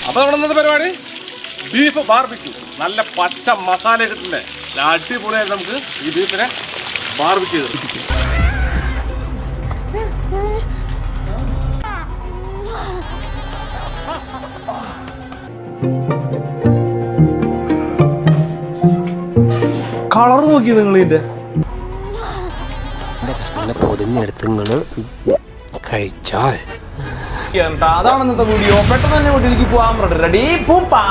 അപ്പോൾ നമ്മുടെ ഇന്നത്തെ പരിപാടി ബീഫ് ബാർബിക്യൂ. നല്ല പച്ച മസാല കിട്ടുന്നത് അടിപൊളിയായിട്ട് നമുക്ക് ഈ ബീഫിനെ ബാർബിക്യൂ ചെയ്ത് കളർ നോക്കി നിങ്ങൾ ഇതിന്റെ പൊതിഞ്ഞെടുത്ത് നിങ്ങൾ കഴിച്ചാൽ എന്താ അതാണ് ഇന്നത്തെ വീഡിയോ. പെട്ടെന്ന് തന്നെ വീട്ടിലേക്ക് പോവാൻ റെഡി പൂപ്പാ.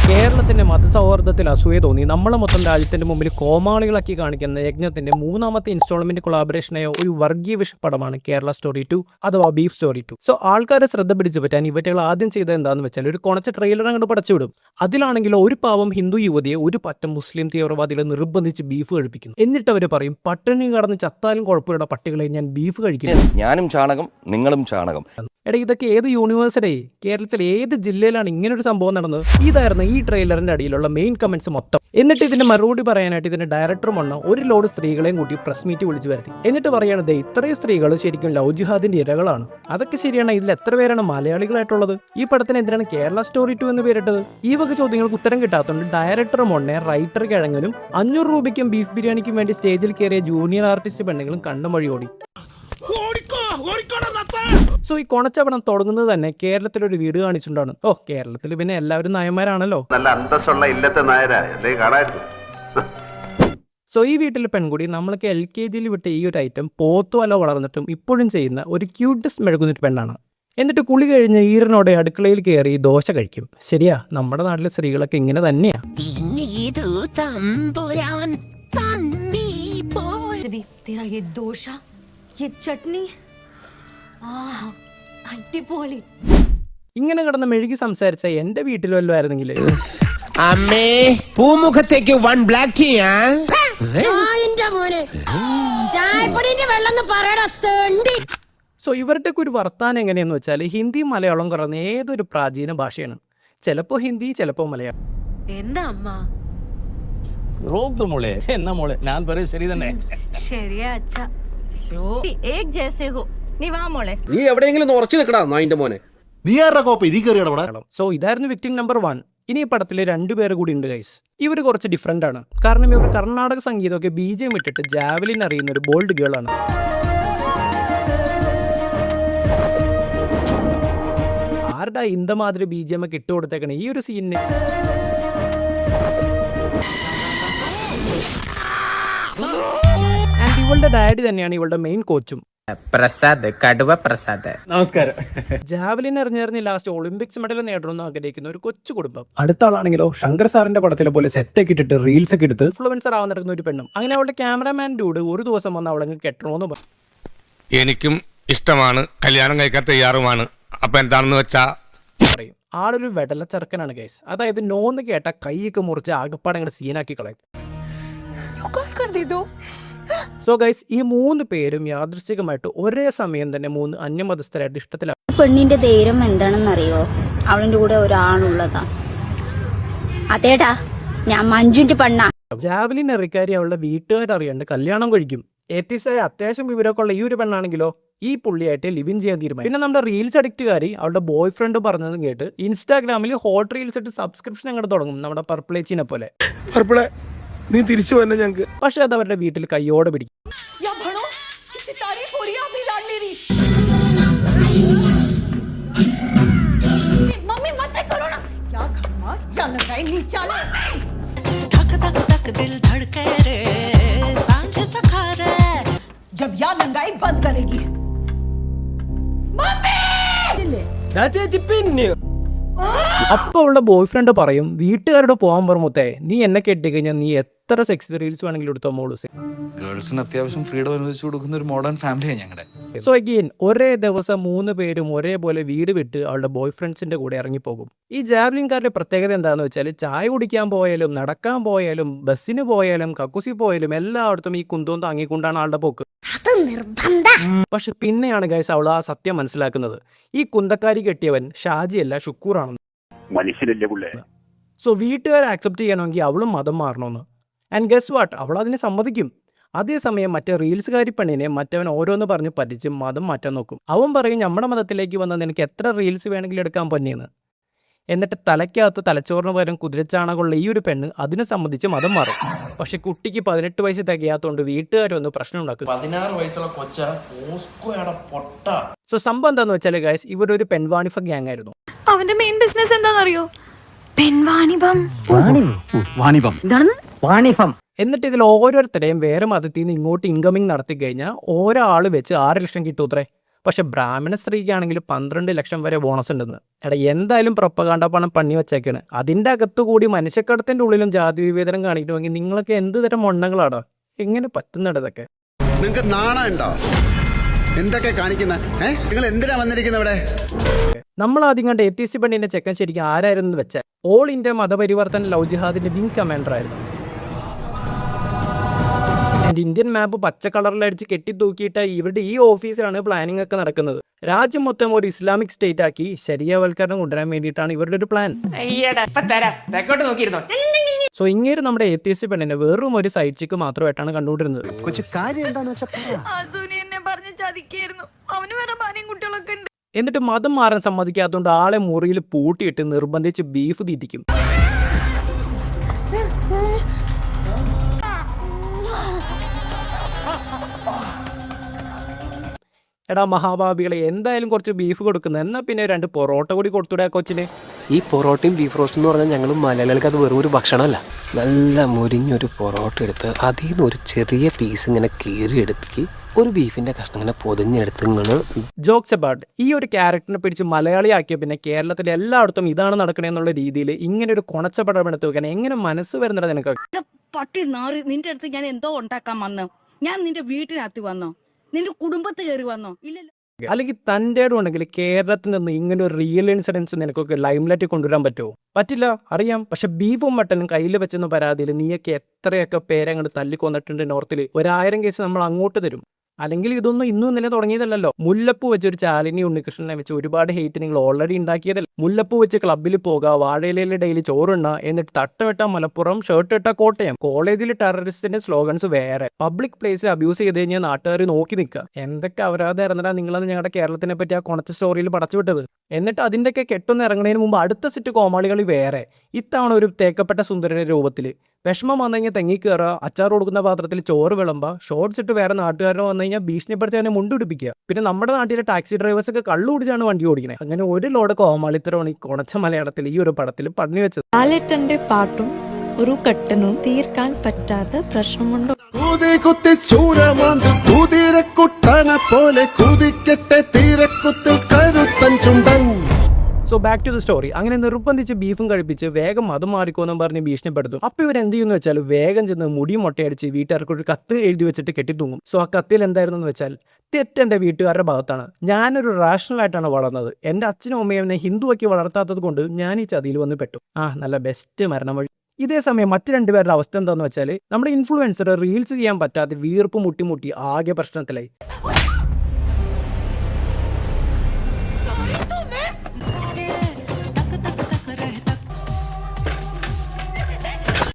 കേരളത്തിന്റെ മതസൗഹാർദ്ദത്തിൽ അസൂയ തോന്നി നമ്മളെ മൊത്തം രാജ്യത്തിന്റെ മുമ്പിൽ കോമാളികളാക്കി കാണിക്കുന്ന യജ്ഞത്തിന്റെ മൂന്നാമത്തെ ഇൻസ്റ്റാൾമെന്റ് കൊളാബറേഷനായ ഒരു വർഗീയ വിഷപ്പടമാണ് കേരള സ്റ്റോറി 2 അഥവാ ബീഫ് സ്റ്റോറി 2. സോ ആൾക്കാരെ ശ്രദ്ധ പിടിച്ചു പറ്റാൻ ഇവറ്റകൾ ആദ്യം ചെയ്തത് എന്താണെന്ന് വെച്ചാൽ ഒരു കൊണച്ച ട്രെയിലർ അങ്ങോട്ട് പടച്ചുവിടും. അതിലാണെങ്കിലോ ഒരു പാവം ഹിന്ദു യുവതിയെ ഒരു പറ്റം മുസ്ലിം തീവ്രവാദികളെ നിർബന്ധിച്ച് ബീഫ് കഴിപ്പിക്കുന്നു. എന്നിട്ട് അവർ പറയും പട്ടിണി കടന്ന് ചത്താലും കുഴപ്പമില്ല പട്ടികളെ ഞാൻ ബീഫ് കഴിക്കുന്നു. ഞാനും ചാണകം നിങ്ങളും ചാണകം. എടാ ഇതൊക്കെ ഏത് യൂണിവേഴ്സിറ്റി കേരളത്തിൽ ഏത് ജില്ലയിലാണ് ഇങ്ങനൊരു സംഭവം നടന്നത്? ഇതായിരുന്നു ഈ ട്രെയിലറിന്റെ അടിയിലുള്ള മെയിൻ കമന്റ്സ് മൊത്തം. എന്നിട്ട് ഇതിന്റെ മറുപടി പറയാനായിട്ട് ഇതിന്റെ ഡയറക്ടറും വന്ന ഒരു ലോഡ് സ്ത്രീകളെയും കൂട്ടി പ്രസ് മീറ്റ് വിളിച്ചു വരുത്തി. എന്നിട്ട് പറയണത് ഇത്രയും സ്ത്രീകൾ ശരിക്കും ലവ് ജിഹാദിന്റെ ഇരകളാണ്. അതൊക്കെ ശരിയാണ്. ഇതിൽ എത്ര പേരാണ് മലയാളികളായിട്ടുള്ളത്? ഈ പടത്തിന് എന്തിനാണ് കേരള സ്റ്റോറി 2 എന്ന് പേരിട്ടത്? ഈ വക ചോദ്യങ്ങൾക്ക് ഉത്തരം കിട്ടാത്തതുകൊണ്ട് ഡയറക്ടർ മൊണ്ണെ റൈറ്റർ കിഴങ്ങനും 500 രൂപയ്ക്കും ബീഫ് ബിരിയാണിക്കും വേണ്ടി സ്റ്റേജിൽ കയറിയ ജൂനിയർ ആർട്ടിസ്റ്റ് പെണ്ണുങ്ങളും കണ്ണും വഴി ഓടി. സോ ഈ കൊണച്ചപടം തുടങ്ങുന്നത് തന്നെ കേരളത്തിലൊരു വീട് കാണിച്ചുകൊണ്ടാണ്. കേരളത്തിൽ പിന്നെ എല്ലാവരും നായന്മാരാണല്ലോ. നല്ല അന്തസ്സുള്ള ഇല്ലത്തെ നായരാ കാണായിരുന്നു. സോ ഈ വീട്ടിലെ പെൺകുടി നമ്മൾക്ക് LKGയിൽ വിട്ട ഈ ഒരു ഐറ്റം പോത്തുവല വളർന്നിട്ടും ഇപ്പോഴും ചെയ്യുന്ന ഒരു ക്യൂട്ടസ്റ്റ് മെഴുകുന്നൊരു പെണ്ണാണ്. എന്നിട്ട് കുളി കഴിഞ്ഞ് ഈരനോടെ അടുക്കളയിൽ കയറി ദോശ കഴിക്കും. ശരിയാ, നമ്മുടെ നാട്ടിലെ സ്ത്രീകളൊക്കെ ഇങ്ങനെ തന്നെയാ. ഇങ്ങനെ കിടന്ന് മെഴുകി സംസാരിച്ച എന്റെ വീട്ടിൽ വല്ലതും ആയിരുന്നെങ്കിൽ അമ്മേ പൂമുഖത്തേക്ക് 1 ബ്ലാക്ക് ടീ. സോ ഇവരുടെ ഒരു വർത്താനം എങ്ങനെയെന്ന് വെച്ചാൽ ഹിന്ദി മലയാളം കുറഞ്ഞ ഏതൊരു പ്രാചീന ഭാഷയാണ്. ചിലപ്പോ ഹിന്ദി, ചിലപ്പോ മലയാളം. എന്താ അമ്മ മോളെ എന്നാ മോളെ ഞാൻ പറയും ശരി തന്നെ. ശരിയാ അച്ഛാ. നീ എവിടെയെങ്കിലും ഉറച്ചു നിൽക്കടാ നായിന്റെ മോനെ. നീ ആരുടെ കോപ്പ ഇരി കയറിയടാ. സോ ഇതായിരുന്നു വിക്ടിം നമ്പർ 1. ഇനി ഈ പടത്തിൽ 2 പേര് കൂടി ഉണ്ട് ഗൈസ്. ഇവർ കുറച്ച് ഡിഫറെന്റ് ആണ്. കാരണം ഇവർ കർണാടക സംഗീതമൊക്കെ BGM ഇട്ടിട്ട് ജാവലിൻ അറിയുന്ന ഒരു ബോൾഡ് ഗേൾ ആണ്. ആരുടെ ഇന്ദമാതിരി BGM ഒക്കെ ഇട്ട് കൊടുത്തേക്കണേ ഈ ഒരു സീനിന്. ആൻഡ് ഇവളുടെ ഡാഡി തന്നെയാണ് ഇവളുടെ മെയിൻ കോച്ചും. പ്രസാദ്, കടുവ പ്രസാദ്. നമസ്കാരം. ജാവലിൻ എറിഞ്ഞെറിഞ്ഞ് ലാസ്റ്റ് ഒളിമ്പിക്സ് മെഡൽ നേടണമെന്ന് ആഗ്രഹിക്കുന്ന ഒരു കൊച്ചു കുടുംബം. അടുത്ത ആളാണെങ്കിലോ ശങ്കർ സാറിന്റെ പടത്തിലെ പോലെ സെറ്റൊക്കെ ഇട്ടിട്ട് റീൽസ് ഒക്കെ എടുത്ത് ഇൻഫ്ലുവൻസർ ആവാൻ നടക്കുന്ന ഒരു പെണ്ണും. അങ്ങനെ അവളുടെ ക്യാമറാമാൻ ഡൂഡ് ഒരു ദിവസം വന്ന് അവളങ്ങ് കെട്ടണമെന്ന് പറഞ്ഞു. എനിക്കും ഇഷ്ടമാണ്, കല്യാണം കഴിക്കാൻ തയ്യാറുമാണ്. അപ്പൊ എന്താണെന്ന് വെച്ചാ പറയും. ആളൊരു വെടല ചെറുക്കനാണ് ഗൈസ്. അതായത് നോന്ന് കേട്ട കൈയൊക്കെ മുറിച്ച് ആകപ്പാടങ്ങടെ സീനാക്കി കളയും. സോ ഗൈസ് ഈ 3 പേരും യാദൃശ്ചികമായിട്ട് ഒരേ സമയം തന്നെ 3 അന്യമതസ്ഥരായിട്ട് ഇഷ്ടത്തിലാണ്. പെണ്ണിന്റെ ധൈര്യം എന്താണെന്നറിയോ? അവളിന്റെ കൂടെ ഒരാളുള്ളതാ. അതേടാ ഞാൻ മഞ്ജുന്റെ പെണ്ണാ. ജാവലിൻ എറിക്കാരി അവളുടെ വീട്ടുകാരറിയാണ്ട് കല്യാണം കഴിക്കും. ഏത്തീസായ അത്യാവശ്യം വിവരമൊക്കെ ഉള്ള ഈ ഒരു പെണ്ണാണെങ്കിലോ ഈ പുള്ളിയായിട്ട് ലിവിൻ ചെയ്യാൻ തീരുമാനം. പിന്നെ നമ്മുടെ റീൽസ് അഡിക്റ്റുകാരി അവളുടെ ബോയ് ഫ്രണ്ട് പറഞ്ഞതും കേട്ട് ഇൻസ്റ്റാഗ്രാമിൽ ഹോട്ട് റീൽസ് ഇട്ട് സബ്സ്ക്രിപ്ഷൻ അങ്ങോട്ട് തുടങ്ങും, നമ്മുടെ പർപ്പിളേച്ചിനെ പോലെ. നീ തിരിച്ചു വന്നെ ഞങ്ങൾക്ക്. പക്ഷെ അത് അവരുടെ വീട്ടിൽ കയ്യോടെ പിടിക്കും. അപ്പൊ അവളുടെ ബോയ് ഫ്രണ്ട് പറയും വീട്ടുകാരോട് പോകാൻ പറഞ്ഞേ, നീ എന്നെ കെട്ടിക്കഴിഞ്ഞാൽ നീ എത്ര സെക്സ് റീൽസ് വേണമെങ്കിലും എടുത്തോ മോള്. ഗേൾസിന് അത്യാവശ്യം ഫ്രീഡം അനുവദിച്ചു കൊടുക്കുന്ന ഒരു മോഡേൺ ഫാമിലിയാണ് ഞങ്ങളുടെ. സോ അഗെയിൻ ഒരേ ദിവസം 3 പേരും ഒരേപോലെ വീട് വിട്ട് അവളുടെ ബോയ് ഫ്രണ്ട്സിന്റെ കൂടെ ഇറങ്ങിപ്പോകും. ഈ ജാവലിൻകാരുടെ പ്രത്യേകത എന്താണെന്ന് വെച്ചാൽ ചായ കുടിക്കാൻ പോയാലും നടക്കാൻ പോയാലും ബസ്സിന് പോയാലും കക്കുസി പോയാലും എല്ലായിടത്തും ഈ കുന്തവും താങ്ങിക്കൊണ്ടാണ് ആളുടെ പോക്ക്. പക്ഷെ പിന്നെയാണ് ഗൈസ് അവൾ ആ സത്യം മനസ്സിലാക്കുന്നത്. ഈ കുന്തക്കാരി കെട്ടിയവൻ ഷാജിയല്ല ഷുക്കൂറാണെന്ന്. സോ വീട്ടുകാരെ ആക്സെപ്റ്റ് ചെയ്യണമെങ്കിൽ അവളും മതം മാറണമെന്ന്. ആൻഡ് ഗസ് വാട്ട്, അവൾ അതിനെ സമ്മതിക്കും. അതേസമയം മറ്റേ റീൽസുകാരി പെണ്ണിനെ മറ്റവൻ ഓരോന്ന് പറഞ്ഞ് പറ്റിച്ച് മതം മാറ്റാൻ നോക്കും. അവൻ പറയും നമ്മുടെ മതത്തിലേക്ക് വന്ന നിനക്ക് എത്ര റീൽസ് വേണമെങ്കിലും എടുക്കാൻ പറ്റിയെന്ന്. എന്നിട്ട് തലയ്ക്കകത്ത് തലച്ചോറിന് പകരം കുതിരച്ചാണകമുള്ള ഈ ഒരു പെണ്ണ് അതിനെ സംബന്ധിച്ച് മതം മാറും. പക്ഷെ കുട്ടിക്ക് 18 വയസ്സ് തികയാത്തോണ്ട് വീട്ടുകാരൊന്ന് പ്രശ്നം ഉണ്ടാക്കും. 16 വയസ്സുള്ള കൊച്ച ഓസ്കോയുടെ പൊട്ട. സോ സംഭവം എന്താന്ന് വെച്ചാൽ ഗൈസ്, ഇവരൊരു പെൺവാണിഫ ഗ്യാങ് ആയിരുന്നു. അവന്റെ മെയിൻ ബിസിനസ് എന്താണെന്നറിയോ? പെൺവാണിഭം. എന്നിട്ട് ഇതിൽ ഓരോരുത്തരെയും വേറെ മതത്തിൽ നിന്ന് ഇങ്ങോട്ട് ഇൻകമിങ് നടത്തി കഴിഞ്ഞാൽ ഓരോ ആൾ വെച്ച് 6 ലക്ഷം കിട്ടൂത്രേ. പക്ഷെ ബ്രാഹ്മണ സ്ത്രീക്കാണെങ്കിൽ 12 ലക്ഷം വരെ ബോണസ് ഉണ്ടെന്ന്. എടാ എന്തായാലും പ്രൊപ്പഗാണ്ട പണം പണി വെച്ചേക്കാണ്. അതിൻ്റെ അകത്തുകൂടി മനുഷ്യക്കടത്തിൻ്റെ ഉള്ളിലും ജാതി വിവേചനം കാണിക്കണമെങ്കിൽ നിങ്ങളൊക്കെ എന്ത് തരം മൊണ്ണങ്ങളാടാ? എങ്ങനെ പറ്റുന്നുണ്ട് ഇതൊക്കെ? നിങ്ങൾക്ക് നാണം ഉണ്ടോ? എന്തൊക്കെ കാണിക്കുന്ന? നിങ്ങൾ എന്തിനാ വന്നിരിക്കുന്നത് ഇവിടെ? നമ്മൾ ആദ്യം കണ്ട ATC പെണ്ണിന്റെ ചെക്കൻ ശരിക്കും ആരായിരുന്നു വെച്ചാൽ ഓൾ ഇന്ത്യ മതപരിവർത്തന ലവ് ജിഹാദിന്റെ വിംഗ് കമാൻഡർ ആയിരുന്നു. ഇന്ത്യൻ മാപ്പ് പച്ച കളറിലടിച്ച് കെട്ടിത്തൂക്കിയിട്ട് ഇവരുടെ ഈ ഓഫീസിലാണ് പ്ലാനിംഗ് ഒക്കെ നടക്കുന്നത്. രാജ്യം മൊത്തം ഒരു ഇസ്ലാമിക് സ്റ്റേറ്റ് ആക്കി ശരിയാവൽക്കരണം കൊണ്ടുവരാൻ വേണ്ടിയിട്ടാണ് ഇവരുടെ ഒരു പ്ലാൻ. സോ ഇങ്ങനെ നമ്മുടെ ATC പെണ്ണിനെ വെറും ഒരു സൈഡ് ചിക്ക് മാത്രമായിട്ടാണ് കണ്ടുകൊണ്ടിരുന്നത്. എന്നിട്ട് മതം മാറാൻ സമ്മതിക്കാത്തതുകൊണ്ട് ആളെ മുറിയിൽ പൂട്ടിയിട്ട് നിർബന്ധിച്ച് ബീഫ് തീറ്റിക്കും. എടാ മഹാഭാവികളെ, എന്തായാലും കുറച്ച് ബീഫ് കൊടുക്കുന്നത്, എന്നാൽ പിന്നെ 2 പൊറോട്ട കൂടി കൊടുത്തൂടെ കൊച്ചിന്. ഈ പൊറോട്ടയും ബീഫ് റോസ്റ്റ് എന്ന് പറഞ്ഞാൽ ഞങ്ങൾ മലയാളികൾക്ക് അത് വെറും ഒരു ഭക്ഷണമല്ല. നല്ല മുരിഞ്ഞൊരു പൊറോട്ട എടുത്ത് അതിൽ നിന്ന് ഒരു ചെറിയ പീസ് ഇങ്ങനെ കീറിയെടുത്ത് ഒരു ബീഫിന്റെ കഷ്ണം ഇങ്ങനെ പൊതിഞ്ഞെടുത്ത് ഇങ്ങനെ. ജോക്സ് അബൌട്ട് ഈ ഒരു ക്യാരക്ടറിനെ പിടിച്ച് മലയാളിയാക്കിയ പിന്നെ കേരളത്തിൽ എല്ലായിടത്തും ഇതാണ് നടക്കണേന്നുള്ള രീതിയിൽ ഇങ്ങനെ ഒരു കൊണച്ച പടം എടുത്ത് വെക്കാൻ എങ്ങനെ മനസ്സ് വരുന്നില്ല നിനക്ക്? പട്ടി നാറി, നിന്റെ അടുത്ത് ഞാൻ എന്തോ ഉണ്ടാക്കാൻ വന്നോ? ഞാൻ നിന്റെ വീട്ടിനകത്ത് വന്നോ? നിന്റെ കുടുംബത്തിൽ കയറി വന്നോ? ഇല്ലല്ലോ. അല്ലെങ്കിൽ തൻ്റെ ഉണ്ടെങ്കിൽ കേരളത്തിൽ നിന്ന് ഇങ്ങനെ ഒരു റിയൽ ഇൻസിഡൻസ് നിനക്കൊക്കെ ലൈംലൈറ്റ് കൊണ്ടുവരാൻ പറ്റുമോ? പറ്റില്ല, അറിയാം. പക്ഷെ ബീഫും മട്ടനും കയ്യിൽ വെച്ചെന്ന പരാതിയിൽ നീയൊക്കെ എത്രയൊക്കെ പേരങ്ങോട്ട് തല്ലിക്കൊന്നിട്ടുണ്ട് നോർത്തിൽ. 1000 കേസ് നമ്മൾ അങ്ങോട്ട് തരും. അല്ലെങ്കിൽ ഇതൊന്നും ഇന്നും ഇന്നലെ തുടങ്ങിയതല്ലോ. മുല്ലപ്പൂ വെച്ചൊരു ചാലിനി ഉണ്ണികൃഷ്ണനെ വെച്ച് ഒരുപാട് ഹെയ്റ്റ് നിങ്ങൾ ഓൾറെഡി ഉണ്ടാക്കിയതല്ല. മുല്ലപ്പൂ വെച്ച് ക്ലബ്ബിൽ പോകുക, വാഴയിലയിൽ ഡെയിലി ചോറുണ്ണ, എന്നിട്ട് തട്ടമിട്ട മലപ്പുറം, ഷർട്ട് ഇട്ട കോട്ടയം, കോളേജിൽ ടെററിസ്റ്റിന്റെ സ്ലോഗൻസ് വേറെ, പബ്ലിക് പ്ലേസിൽ അബ്യൂസ് ചെയ്ത് കഴിഞ്ഞാൽ നാട്ടുകാർ നോക്കി നിൽക്കുക. എന്തൊക്കെ അപരാധം ഇറങ്ങാ നിങ്ങളത് ഞങ്ങളുടെ കേരളത്തിനെ പറ്റി ആ കൊണച്ച സ്റ്റോറിയിൽ പടച്ചു വിട്ടത്. എന്നിട്ട് അതിൻ്റെയൊക്കെ കെട്ടൊന്ന് ഇറങ്ങുന്നതിന് മുമ്പ് അടുത്ത സെറ്റ് കോമാളികളി വേറെ. ഇത്തവണ ഒരു തേക്കപ്പെട്ട സുന്ദരന്റെ രൂപത്തിൽ. വിഷമം വന്നു കഴിഞ്ഞാൽ തെങ്ങി കയറുക, അച്ചാർ കൊടുക്കുന്ന പാത്രത്തിൽ ചോറ് വിളമ്പുക, ഷോർട്സ് ഇട്ട് വേറെ നാട്ടുകാരനെ വന്നു കഴിഞ്ഞാൽ ഭീഷണിപ്പെടുത്തി അവനെ മുണ്ടുപിടിപ്പിക്കുക. പിന്നെ നമ്മുടെ നാട്ടിലെ ടാക്സി ഡ്രൈവേഴ്സ് ഒക്കെ കള്ളു കുടിച്ചാണ് വണ്ടി ഓടിക്കുന്നത്. അങ്ങനെ ഒരു ലോഡ് കോമാളിത്തരമാണ് ഈ കൊണച്ച മലയാളത്തിൽ ഈ ഒരു പടത്തിൽ പണി വെച്ചത്. ലാലേട്ടന്റെ പാട്ടും ഒരു കട്ടനും തീർക്കാൻ പറ്റാത്ത പ്രശ്നമുണ്ടോ? So back to the story. അങ്ങനെ നിർബന്ധിച്ച് ബീഫും കഴിപ്പിച്ച് വേഗം മതം മാറിക്കോന്നും പറഞ്ഞ് ഭീഷണിപ്പെടുത്തും. അപ്പോൾ ഇവരെന്ത് ചെയ്യുന്നു വെച്ചാൽ വേഗം ചെന്ന് മുടി മൊട്ടയടിച്ച് വീട്ടുകാർക്ക് ഒരു കത്ത് എഴുതി വെച്ചിട്ട് കെട്ടിത്തൂങ്ങും. സോ ആ കത്തിൽ എന്തായിരുന്നു വെച്ചാൽ, തെറ്റെൻ്റെ വീട്ടുകാരുടെ ഭാഗത്താണ്. ഞാനൊരു റാഷണലായിട്ടാണ് വളർന്നത്. എൻ്റെ അച്ഛനും അമ്മയും എന്നെ ഹിന്ദുവാക്കി വളർത്താത്തത് കൊണ്ട് ഞാൻ ഈ ചതിയിൽ വന്ന് പെട്ടു. നല്ല ബെസ്റ്റ് മരണം വഴി. ഇതേ സമയം മറ്റു 2 പേരുടെ അവസ്ഥ എന്താണെന്ന് വെച്ചാൽ, നമ്മുടെ ഇൻഫ്ലുവൻസർ റീൽസ് ചെയ്യാൻ പറ്റാതെ വീർപ്പ് മുട്ടി ആകെ പ്രശ്നത്തിലായി.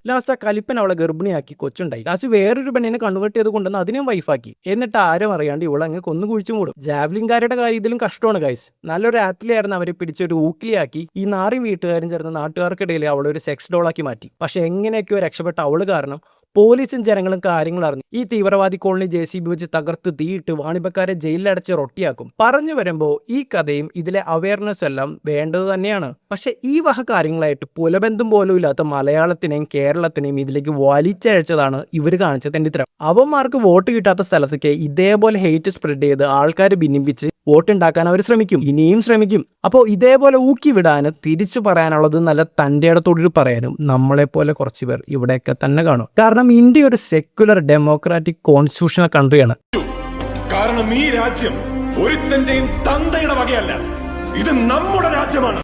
ലാസ്റ്റ് ആ കലിപ്പൻ അവളെ ഗർഭിണിയാക്കി കൊച്ചുണ്ടായി. ലാസ്റ്റ് വേറൊരു പെണ്ണിനെ കൺവേർട്ട് ചെയ്ത് കൊണ്ടുവന്ന് അതിനെയും വൈഫാക്കി. എന്നിട്ട് ആരും അറിയാണ്ട് ഇവളങ്ങ് കൊന്നു കുഴിച്ചു മൂടും. ജാവ്ലിൻകാരുടെ കാര്യം ഇതിലും കഷ്ടമാണ് ഗൈസ്. നല്ലൊരു ആത്ലയായിരുന്നു അവരെ പിടിച്ചൊരു ഊക്കിലിയാക്കി ഈ നാറി വീട്ടുകാരും ചേർന്ന് നാട്ടുകാർക്കിടയിൽ അവളൊരു സെക്സ് ഡോളാക്കി മാറ്റി. പക്ഷെ എങ്ങനെയൊക്കെയോ രക്ഷപ്പെട്ട അവള് കാരണം പോലീസും ജനങ്ങളും കാര്യങ്ങൾ അറിഞ്ഞു. ഈ തീവ്രവാദി കോളനി JCB വെച്ച് തകർത്ത് തീയിട്ട് വാണിഭക്കാരെ ജയിലിലടച്ച് റൊട്ടിയാക്കും. പറഞ്ഞു വരുമ്പോൾ ഈ കഥയും ഇതിലെ അവയർനെസ് എല്ലാം വേണ്ടത് തന്നെയാണ്. പക്ഷെ ഈ വക കാര്യങ്ങളായിട്ട് പുലബന്ധം പോലും ഇല്ലാത്ത മലയാളത്തിനെയും കേരളത്തിനെയും ഇതിലേക്ക് വലിച്ചഴച്ചതാണ് ഇവർ കാണിച്ച തെണ്ടിത്തരം. അവന്മാർക്ക് വോട്ട് കിട്ടാത്ത സ്ഥലത്തൊക്കെ ഇതേപോലെ ഹെയ്റ്റ് സ്പ്രെഡ് ചെയ്ത് ആൾക്കാരെ ഭിന്നിപ്പിച്ച് വോട്ടുണ്ടാക്കാൻ അവർ ശ്രമിക്കും, ഇനിയും ശ്രമിക്കും. അപ്പോൾ ഇതേപോലെ ഊക്കി വിടാനും തിരിച്ചു പറയാനുള്ളത് നല്ല തൻ്റെ ഇടത്തോട് പറയാനും നമ്മളെപ്പോലെ കുറച്ച് പേർ ഇവിടെയൊക്കെ തന്നെ കാണും. കാരണം ഇന്ത്യ ഒരു സെക്യുലർ ഡെമോക്രാറ്റിക് കോൺസ്റ്റിറ്റ്യൂഷണൽ കൺട്രിയാണ്. കാരണം ഈ രാജ്യം ഒരുത്തന്റെയും തന്തയുടെ വകയല്ല, ഇത് നമ്മുടെ രാജ്യമാണ്.